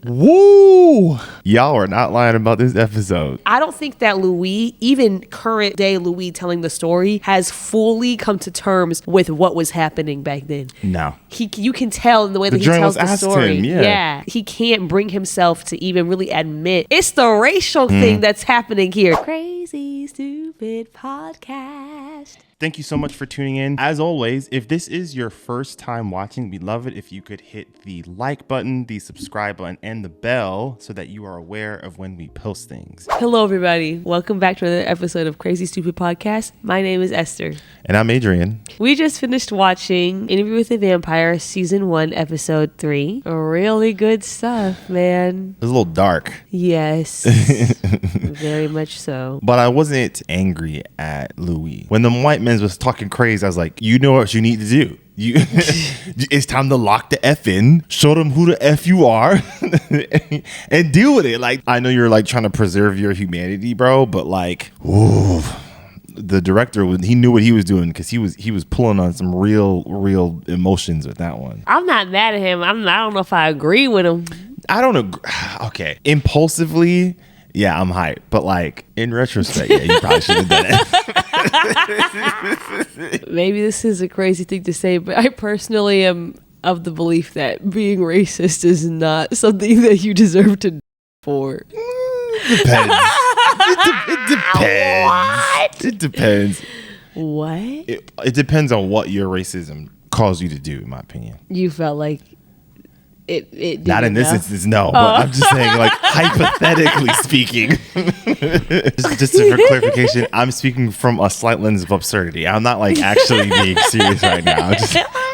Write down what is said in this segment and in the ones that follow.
Woo! Y'all are not lying about this episode. I don't think that Louis, even current day Louis telling the story, has fully come to terms with what was happening back then. No. You can tell in the way that he tells the story. Him, yeah. He can't bring himself to even really admit it's the racial thing that's happening here. Crazy Stupid Podcast. Thank you so much for tuning in. As always, if this is your first time watching, we'd love it if you could hit the like button, the subscribe button, and the bell so that you are aware of when we post things. Hello, everybody. Welcome back to another episode of Crazy Stupid Podcast. My name is Esther. And I'm Adrian. We just finished watching Interview with the Vampire, Season 1, Episode 3. Really good stuff, man. It was a little dark. Yes. Very much so. But I wasn't angry at Louis. When the white men was talking crazy, I was like, you know what you need to do. It's time to lock the F in, show them who the F you are, and deal with it. Like, I know you're like trying to preserve your humanity, bro, but like, ooh, the director, he knew what he was doing because he was pulling on some real emotions with that one. I'm not mad at him. I don't know if I agree with him. I don't agree. Okay, impulsively, yeah, I'm hyped, but like in retrospect, yeah, you probably should have done it. Maybe this is a crazy thing to say, but I personally am of the belief that being racist is not something that you deserve to for. Depends. It depends. What? It depends. What? It depends on what your racism caused you to do, in my opinion. You felt like it not in this instance, no. But I'm just saying, like, hypothetically speaking. just for clarification, I'm speaking from a slight lens of absurdity. I'm not like actually being serious right now.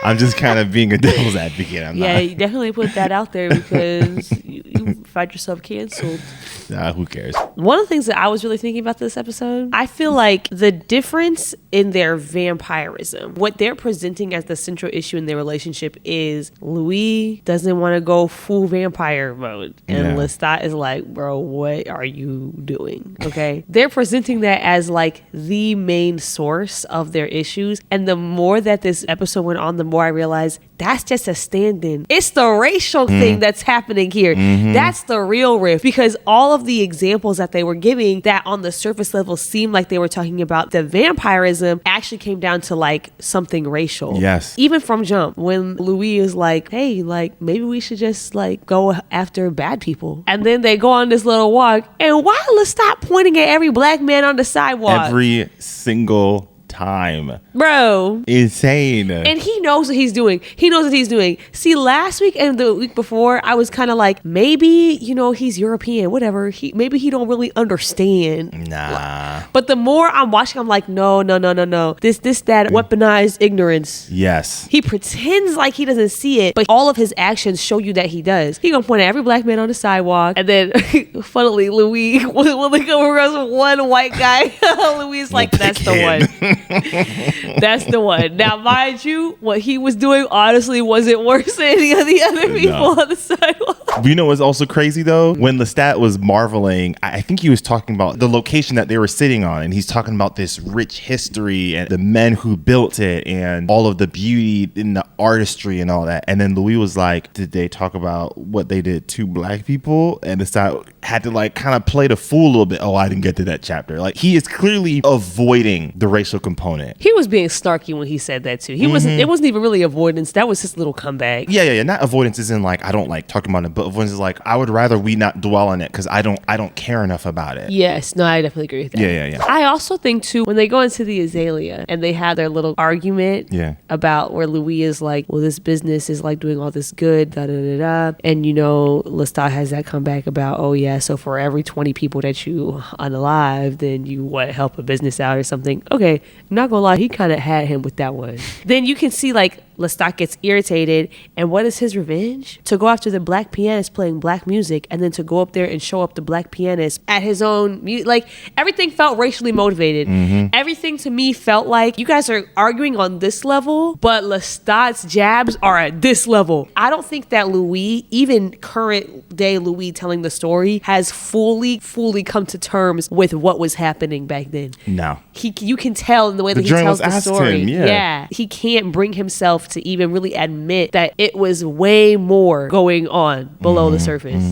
I'm just kind of being a devil's advocate. You definitely put that out there because you find yourself canceled. Nah, who cares? One of the things that I was really thinking about this episode, I feel like the difference in their vampirism, what they're presenting as the central issue in their relationship is Louis doesn't want to go full vampire mode. And Lestat is like, bro, what are you doing? Okay. They're presenting that as like the main source of their issues. And the more that this episode went on, the more I realized that's just a stand-in. It's the racial thing that's happening here. That's the real riff, because all of the examples that they were giving that on the surface level seemed like they were talking about the vampirism actually came down to like something racial. Yes. Even from jump, when Louis is like, hey, like maybe we should just like go after bad people. And then they go on this little walk, and why Lestat pointing at every black man on the sidewalk? Every single time. Bro. Insane. And he knows what he's doing. See, last week and the week before, I was kind of like, maybe, he's European, whatever. Maybe he don't really understand. Nah. But the more I'm watching, I'm like, no. This, that weaponized ignorance. Yes. He pretends like he doesn't see it, but all of his actions show you that he does. He gonna point at every black man on the sidewalk. And then, funnily, Louis, when they come across one white guy, Louis is like, that's the one. That's the one. Now, mind you, what he was doing honestly wasn't worse than any of the other people on the sidewalk. But you know what's also crazy though? When Lestat was marveling, I think he was talking about the location that they were sitting on, and he's talking about this rich history and the men who built it and all of the beauty in the artistry and all that. And then Louis was like, did they talk about what they did to black people? And Lestat had to like kind of play the fool a little bit. Oh, I didn't get to that chapter. Like, he is clearly avoiding the racial component. He was being snarky when he said that too. It wasn't even really avoidance. That was his little comeback. Yeah. Not avoidance isn't like I don't like talking about it, but avoidance is like I would rather we not dwell on it because I don't care enough about it. Yes, no, I definitely agree with that. Yeah. I also think too, when they go into the Azalea and they have their little argument about where Louis is like, well, this business is like doing all this good, and Lestat has that comeback about, oh yeah, so for every 20 people that you unalive, then you help a business out or something. Okay, I'm not gonna lie, he kind of had him with that one. Then you can see like Lestat gets irritated, and what is his revenge? To go after the black pianist playing black music, and then to go up there and show up the black pianist at his own like everything felt racially motivated. Everything to me felt like you guys are arguing on this level, but Lestat's jabs are at this level. I don't think that Louis, even current day Louis telling the story, has fully come to terms with what was happening back then. No. You can tell in the way that he tells the story. Him, yeah. He can't bring himself to even really admit that it was way more going on below the surface.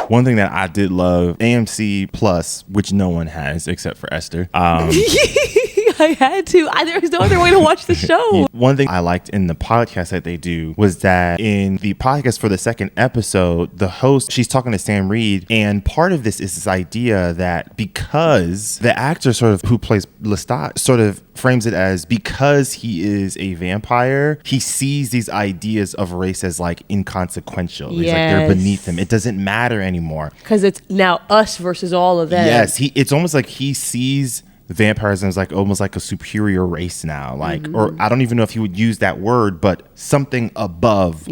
One thing that I did love, AMC Plus, which no one has except for Esther. I had to. There was no other way to watch the show. One thing I liked in the podcast that they do was that in the podcast for the second episode, the host, she's talking to Sam Reed, and part of this is this idea that because the actor sort of who plays Lestat sort of frames it as because he is a vampire, he sees these ideas of race as like inconsequential. Yes. He's like they're beneath him. It doesn't matter anymore. Because it's now us versus all of them. Yes, it's almost like he sees vampires as like almost like a superior race now, like or I don't even know if he would use that word, but something above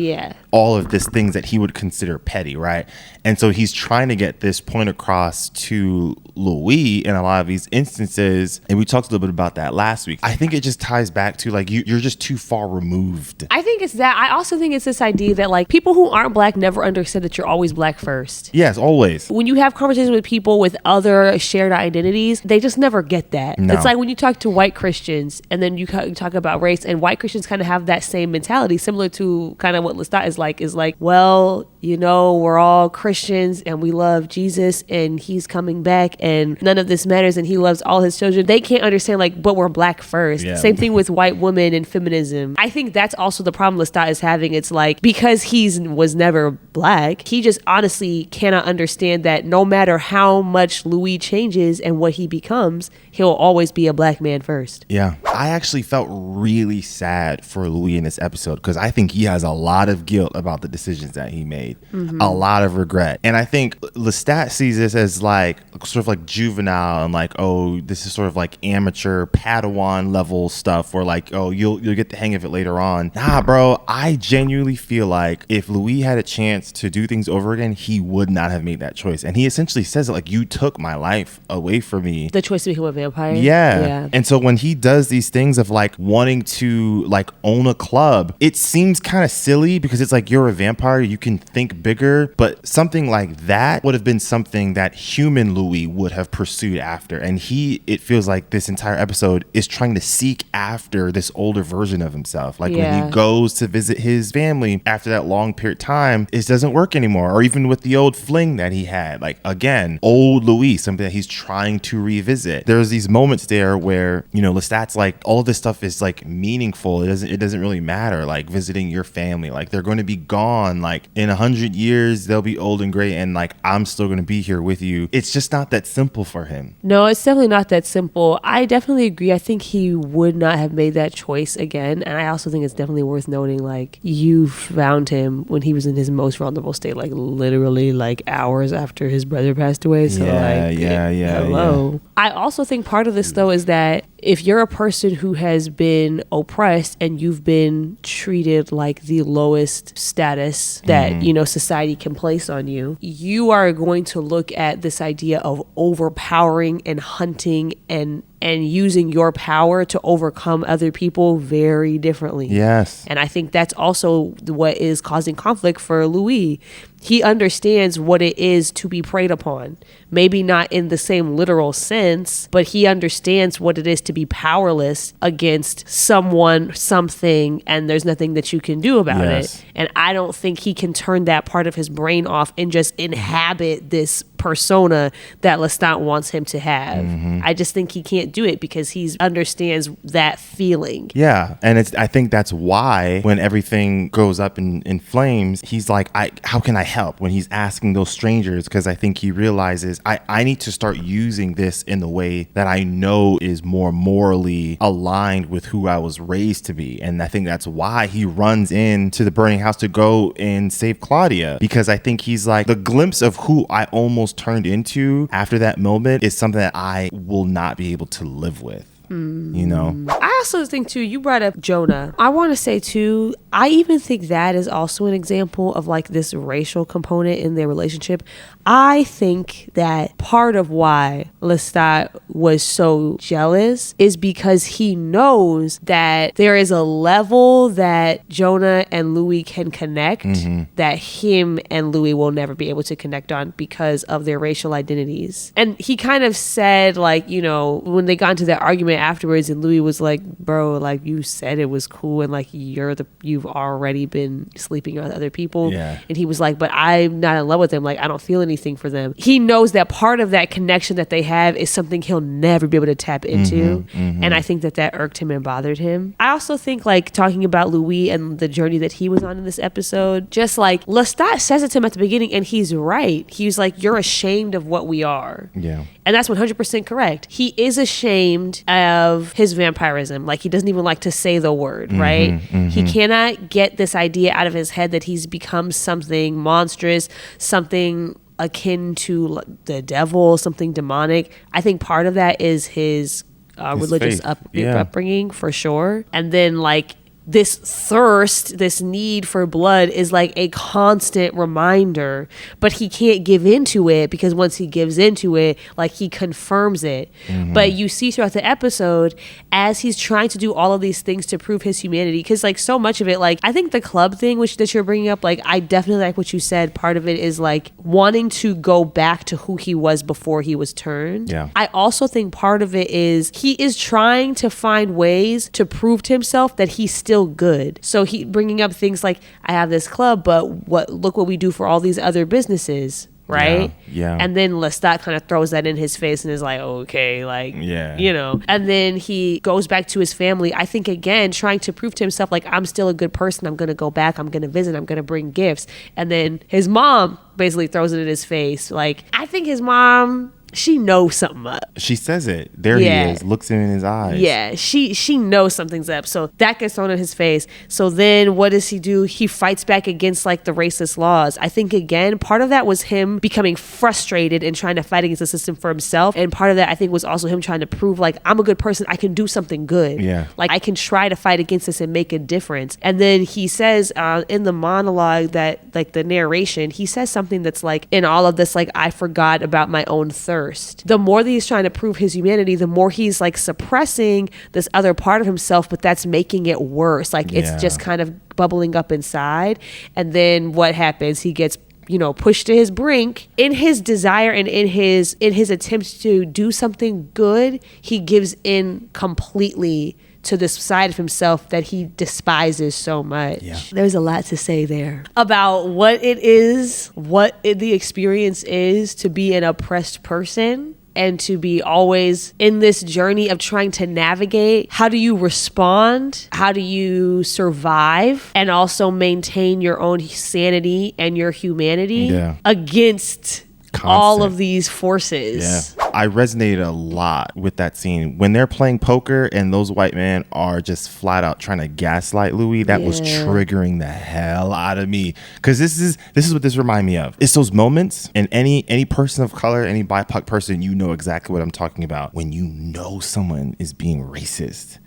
all of these things that he would consider petty, right? And so he's trying to get this point across to Louis in a lot of these instances, and we talked a little bit about that last week. I think it just ties back to like you're just too far removed. I think it's that. I also think it's this idea that like people who aren't black never understood that you're always black first. Yes, always. When you have conversations with people with other shared identities, they just never get that. No. It's like when you talk to white Christians and then you talk about race, and white Christians kind of have that same mentality, similar to kind of what Lestat is like, well, you know, we're all Christians and we love Jesus and he's coming back and none of this matters and he loves all his children. They can't understand like, but we're black first. Yeah. Same thing with white women and feminism. I think that's also the problem Lestat is having. It's like, because was never black, he just honestly cannot understand that no matter how much Louis changes and what he becomes, he'll always be a black man first. Yeah. I actually felt really sad for Louis in this episode because I think he has a lot of guilt about the decisions that he made. A lot of regret. And I think Lestat sees this as like sort of like juvenile and like, oh, this is sort of like amateur Padawan level stuff or like, oh, you'll get the hang of it later on. Nah, bro, I genuinely feel like if Louis had a chance to do things over again, he would not have made that choice. And he essentially says it like, you took my life away from me. The choice to become a vampire. Yeah. And so when he does these things of like wanting to like own a club, it seems kind of silly because it's like, you're a vampire, you can think bigger, but something like that would have been something that human Louis would have pursued after. And it feels like this entire episode is trying to seek after this older version of himself. Like when he goes to visit his family after that long period of time, it doesn't work anymore. Or even with the old fling that he had, like again, old Louis, something that he's trying to revisit. There's these moments there where, you know, Lestat's like, all of this stuff is like meaningful. It doesn't really matter. Like visiting your family, like they're going to be gone. Like in 100 years, they'll be old and gray. And like, I'm still going to be here with you. It's just not that simple for him. No, it's definitely not that simple. I definitely agree. I think he would not have made that choice again. And I also think it's definitely worth noting, like, you found him when he was in his most vulnerable state, like literally like hours after his brother passed away. So hello. Yeah. I also think part of this though is that if you're a person who has been oppressed and you've been treated like the lowest status that, you know, society can place on you, you are going to look at this idea of overpowering and hunting and using your power to overcome other people very differently. Yes. And I think that's also what is causing conflict for Louis. He understands what it is to be preyed upon. Maybe not in the same literal sense, but he understands what it is to be powerless against someone, something, and there's nothing that you can do about it. And I don't think he can turn that part of his brain off and just inhabit this persona that Lestat wants him to have. I just think he can't do it because he understands that feeling. Yeah. And I think that's why when everything goes up in flames, he's like, how can I help? When he's asking those strangers, because I think he realizes I need to start using this in the way that I know is more morally aligned with who I was raised to be. And I think that's why he runs into the burning house to go and save Claudia, because I think he's like, the glimpse of who I almost turned into after that moment is something that I will not be able to live with. You know, I also think too, you brought up Jonah. I want to say too, I even think that is also an example of like this racial component in their relationship. I think that part of why Lestat was so jealous is because he knows that there is a level that Jonah and Louis can connect that him and Louis will never be able to connect on because of their racial identities. And he kind of said, like, you know, when they got into that argument moment afterwards, and Louis was like, bro, like, you said it was cool, and like you've already been sleeping with other people. Yeah. And he was like, but I'm not in love with them. Like, I don't feel anything for them. He knows that part of that connection that they have is something he'll never be able to tap into. And I think that irked him and bothered him. I also think, like, talking about Louis and the journey that he was on in this episode, just like Lestat says it to him at the beginning, and he's right. He was like, you're ashamed of what we are. Yeah. And that's 100% correct. He is ashamed of his vampirism. Like, he doesn't even like to say the word, right? He cannot get this idea out of his head that he's become something monstrous, something akin to the devil, something demonic. I think part of that is his religious upbringing, for sure. And then, like, this thirst, this need for blood is like a constant reminder, but he can't give into it, because once he gives into it, like, he confirms it. But you see throughout the episode, as he's trying to do all of these things to prove his humanity, because like so much of it, like, I think the club thing that you're bringing up, like, I definitely like what you said. Part of it is like wanting to go back to who he was before he was turned. Yeah. I also think part of it is he is trying to find ways to prove to himself that he's still good. So he bringing up things like, I have this club, but look what we do for all these other businesses, right? Yeah. And then Lestat kind of throws that in his face and is like, okay, like, you know. And then he goes back to his family, I think, again, trying to prove to himself, like, I'm still a good person. I'm going to go back. I'm going to visit. I'm going to bring gifts. And then his mom basically throws it in his face. Like, I think his mom, she knows something up. She says it. There he is, looks him in his eyes. Yeah, she knows something's up. So that gets thrown in his face. So then what does he do? He fights back against, like, the racist laws. I think, again, part of that was him becoming frustrated and trying to fight against the system for himself. And part of that, I think, was also him trying to prove, like, I'm a good person. I can do something good. Yeah. Like, I can try to fight against this and make a difference. And then he says in the monologue that, like, the narration, he says something that's like, in all of this, like, I forgot about my own thirst. The more that he's trying to prove his humanity, the more he's, like, suppressing this other part of himself, but that's making it worse. Like, it's just kind of bubbling up inside. And then what happens? He gets, you know, pushed to his brink. In his desire and in his attempt to do something good, he gives in completely to this side of himself that he despises so much. Yeah. There's a lot to say there about what it is, the experience is to be an oppressed person, and to be always in this journey of trying to navigate. How do you respond? How do you survive and also maintain your own sanity and your humanity against all of these forces? Yeah. I resonated a lot with that scene when they're playing poker and those white men are just flat out trying to gaslight Louis. That was triggering the hell out of me, because this is what this reminded me of. It's those moments, and any person of color, any BIPOC person, you know exactly what I'm talking about, when you know someone is being racist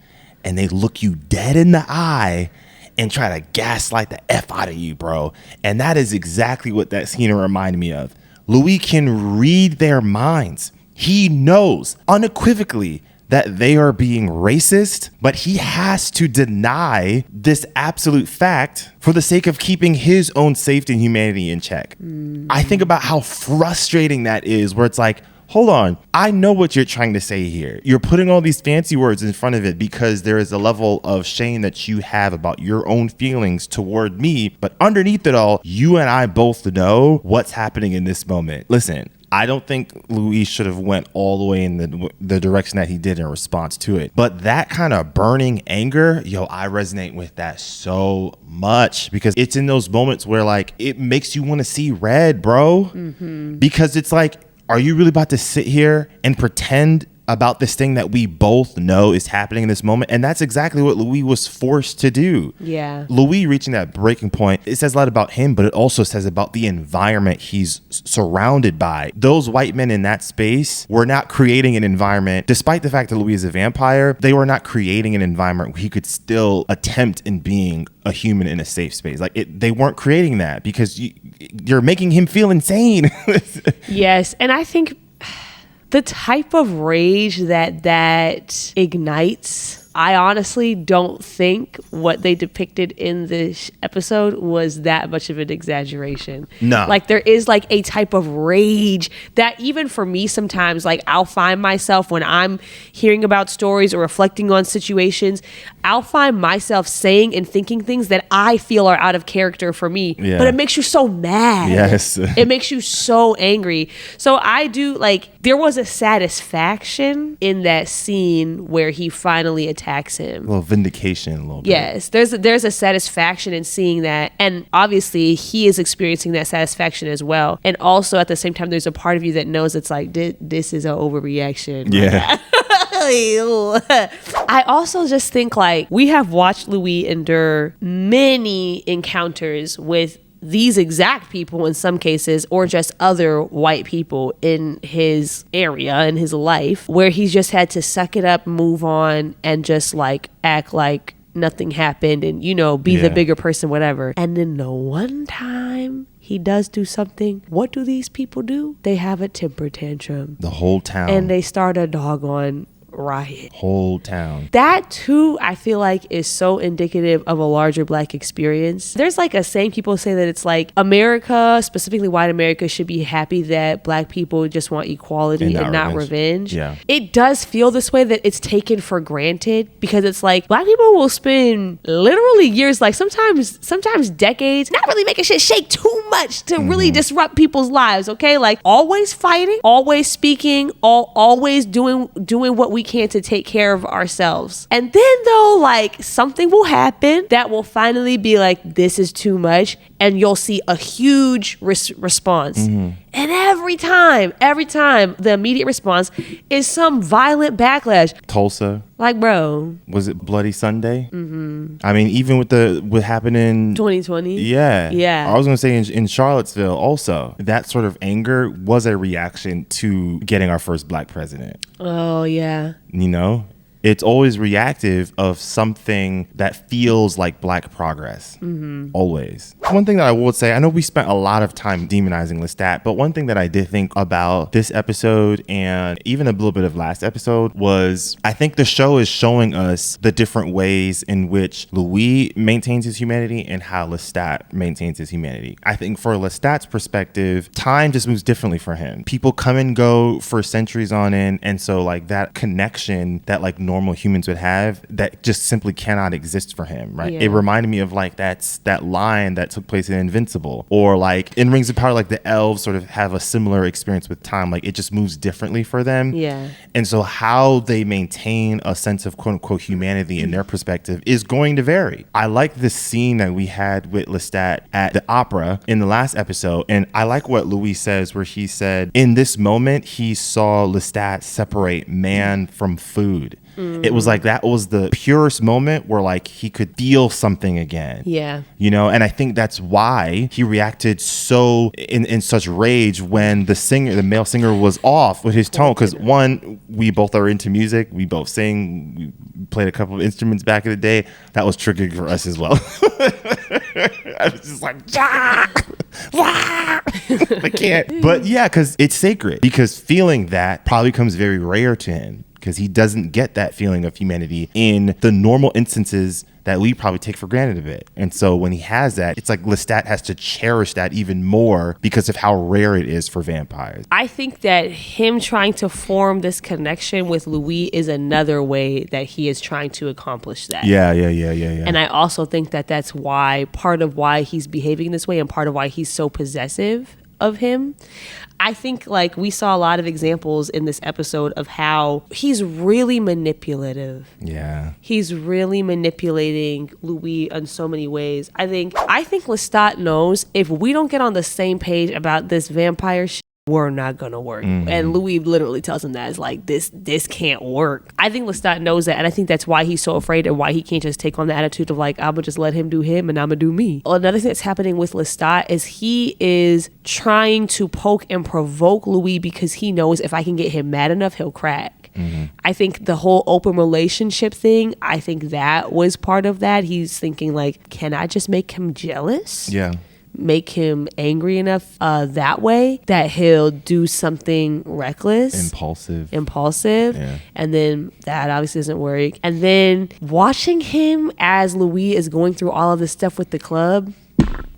and they look you dead in the eye and try to gaslight the F out of you, bro. And that is exactly what that scene reminded me of. Louis can read their minds. He knows unequivocally that they are being racist, but he has to deny this absolute fact for the sake of keeping his own safety and humanity in check. I think about how frustrating that is, where it's like, hold on, I know what you're trying to say here. You're putting all these fancy words in front of it because there is a level of shame that you have about your own feelings toward me. But underneath it all, you and I both know what's happening in this moment. Listen, I don't think Louis should have went all the way in the direction that he did in response to it. But that kind of burning anger, I resonate with that so much, because it's in those moments where, like, it makes you want to see red, bro. Because it's like, are you really about to sit here and pretend about this thing that we both know is happening in this moment? And that's exactly what Louis was forced to do. Yeah. Louis reaching that breaking point, it says a lot about him, but it also says about the environment he's surrounded by. Those white men in that space were not creating an environment, despite the fact that Louis is a vampire, they were not creating an environment where he could still attempt in being a human in a safe space. Like, they weren't creating that, because you're making him feel insane. Yes. And I think the type of rage that ignites I honestly don't think what they depicted in this episode was that much of an exaggeration. No. Like there is like a type of rage that even for me sometimes, like I'll find myself when I'm hearing about stories or reflecting on situations, I'll find myself saying and thinking things that I feel are out of character for me, but it makes you so mad. Yes. It makes you so angry. So I do like, there was a satisfaction in that scene where he finally attacks him. A little vindication, a little bit. Yes, there's a satisfaction in seeing that, and obviously he is experiencing that satisfaction as well. And also at the same time, there's a part of you that knows it's like this is an overreaction. Yeah. I also just think like we have watched Louis endure many encounters with these exact people in some cases, or just other white people in his area, in his life, where he's just had to suck it up, move on, and just like act like nothing happened and, you know, be the bigger person, whatever. And then the one time he does do something, what do these people do? They have a temper tantrum. The whole town. And they start a doggone riot. Whole town. That too, I feel like is so indicative of a larger Black experience. There's like a saying, people say that it's like America, specifically white America, should be happy that Black people just want equality and not revenge. Yeah. It does feel this way, that it's taken for granted, because it's like Black people will spend literally years, like sometimes decades, not really making shit shake too much to really disrupt people's lives. Okay, like always fighting, always speaking, always doing what we can to take care of ourselves. And then though, like something will happen that will finally be like, this is too much, and you'll see a huge response. And every time the immediate response is some violent backlash. Tulsa. Like, bro, was it Bloody Sunday? I mean, even with what happened in 2020. Yeah. I was gonna say in Charlottesville also, that sort of anger was a reaction to getting our first Black president. Oh yeah. You know, it's always reactive of something that feels like Black progress. Always. One thing that I would say, I know we spent a lot of time demonizing Lestat, but one thing that I did think about this episode and even a little bit of last episode was, I think the show is showing us the different ways in which Louis maintains his humanity and how Lestat maintains his humanity. I think for Lestat's perspective, time just moves differently for him. People come and go for centuries on end, and so like that connection that like normal humans would have, that just simply cannot exist for him, right? It reminded me of like that line that took place in Invincible, or like in Rings of Power, like the elves sort of have a similar experience with time. Like it just moves differently for them. And so how they maintain a sense of quote unquote humanity in their perspective is going to vary. I like this scene that we had with Lestat at the opera in the last episode, and I like what Louis says, where he said in this moment he saw Lestat separate man from food. It was like that was the purest moment where like he could feel something again. You know, and I think that's why he reacted so in such rage when the male singer was off with his tone, because one, we both are into music, we both sing, we played a couple of instruments back in the day. That was triggering for us as well. I was just like, I can't. But yeah, because it's sacred, because feeling that probably comes very rare to him, because he doesn't get that feeling of humanity in the normal instances that we probably take for granted a bit. And so when he has that, it's like Lestat has to cherish that even more because of how rare it is for vampires. I think that him trying to form this connection with Louis is another way that he is trying to accomplish that. Yeah. And I also think that that's why, part of why he's behaving this way and part of why he's so possessive of him. I think like we saw a lot of examples in this episode of how he's really manipulative. Yeah. He's really manipulating Louis in so many ways. I think Lestat knows if we don't get on the same page about this vampire shit, we're not gonna work. And Louis literally tells him that. It's like, this can't work. I think Lestat knows that, and I think that's why he's so afraid and why he can't just take on the attitude of like, I'm gonna just let him do him and I'm gonna do me. Another thing that's happening with Lestat is he is trying to poke and provoke Louis because he knows if I can get him mad enough, he'll crack. I think the whole open relationship thing, I think that was part of that. He's thinking like, can I just make him jealous? Yeah. make him angry enough that way that he'll do something reckless, impulsive, and then that obviously doesn't work. And then watching him as Louis is going through all of this stuff with the club,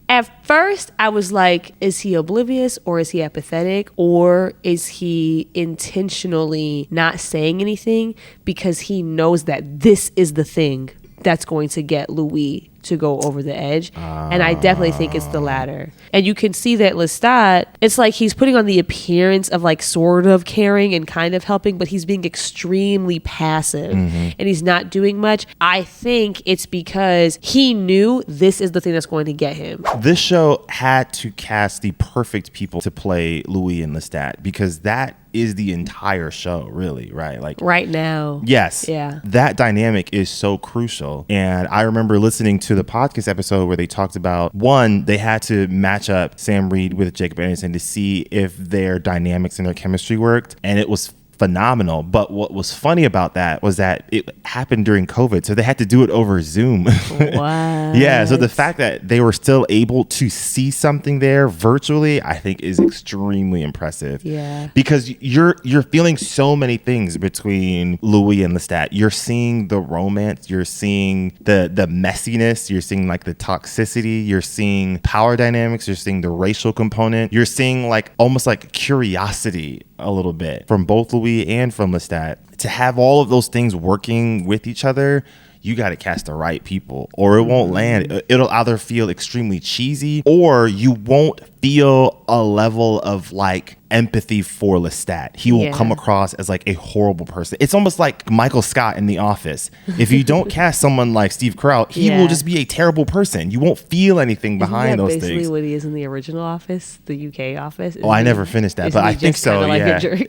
at first I was like, is he oblivious, or is he apathetic, or is he intentionally not saying anything because he knows that this is the thing that's going to get Louis to go over the edge? And I definitely think it's the latter. And you can see that Lestat, it's like he's putting on the appearance of like sort of caring and kind of helping, but he's being extremely passive and he's not doing much. I think it's because he knew this is the thing that's going to get him. This show had to cast the perfect people to play Louis and Lestat, because that is the entire show, really, right? Like right now. Yes. Yeah. That dynamic is so crucial. And I remember listening to the podcast episode where they talked about, one, they had to match up Sam Reed with Jacob Anderson to see if their dynamics and their chemistry worked. And it was phenomenal. But what was funny about that was that it happened during COVID, so they had to do it over Zoom. What? Yeah, so the fact that they were still able to see something there virtually, I think is extremely impressive. Yeah. Because you're feeling so many things between Louis and Lestat. You're seeing the romance, you're seeing the messiness, you're seeing like the toxicity, you're seeing power dynamics, you're seeing the racial component, you're seeing like almost like curiosity a little bit from both Louis and from Lestat. To have all of those things working with each other, you got to cast the right people or it won't land. It'll either feel extremely cheesy or you won't feel a level of like empathy for Lestat. He will come across as like a horrible person. It's almost like Michael Scott in The Office. If you don't cast someone like Steve Carell, he will just be a terrible person. You won't feel anything behind those things. Basically what he is in the original Office, the UK Office. I never finished that, but I think so. Like a jerk?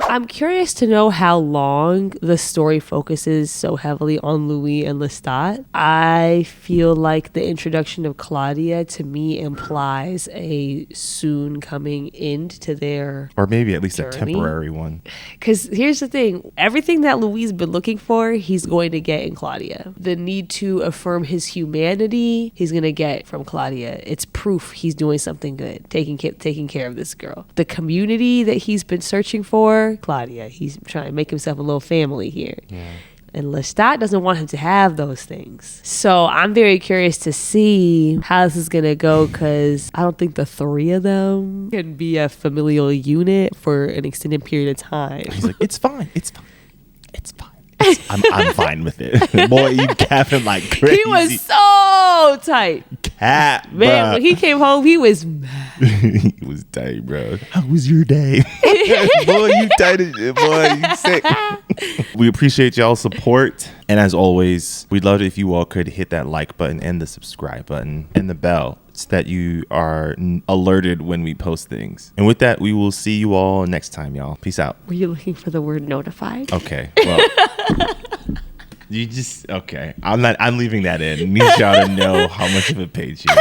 I'm curious to know how long the story focuses so heavily on Louis and Lestat. I feel like the introduction of Claudia to me implies a soon coming end to their or maybe at least journey. A temporary one. Because here's the thing, everything that Louis has been looking for, he's going to get in Claudia. The need to affirm his humanity, he's going to get from Claudia. It's proof he's doing something good, taking care of this girl. The community that he's been searching for, Claudia. He's trying to make himself a little family here. Yeah. And Lestat doesn't want him to have those things. So I'm very curious to see how this is going to go, because I don't think the three of them can be a familial unit for an extended period of time. He's like, it's fine. I'm fine with it. Boy, you capping like crazy. He was so tight. Cap, man, bro. when he came home, he was mad. He was tight, bro. How was your day? Boy, you tight as shit. Boy, you sick. We appreciate y'all's support. And as always, we'd love it if you all could hit that like button and the subscribe button and the bell so that you are alerted when we post things. And with that, we will see you all next time, y'all. Peace out. Were you looking for the word notified? Okay. Well, you just, okay. I'm leaving that in. It needs y'all to know how much of a page you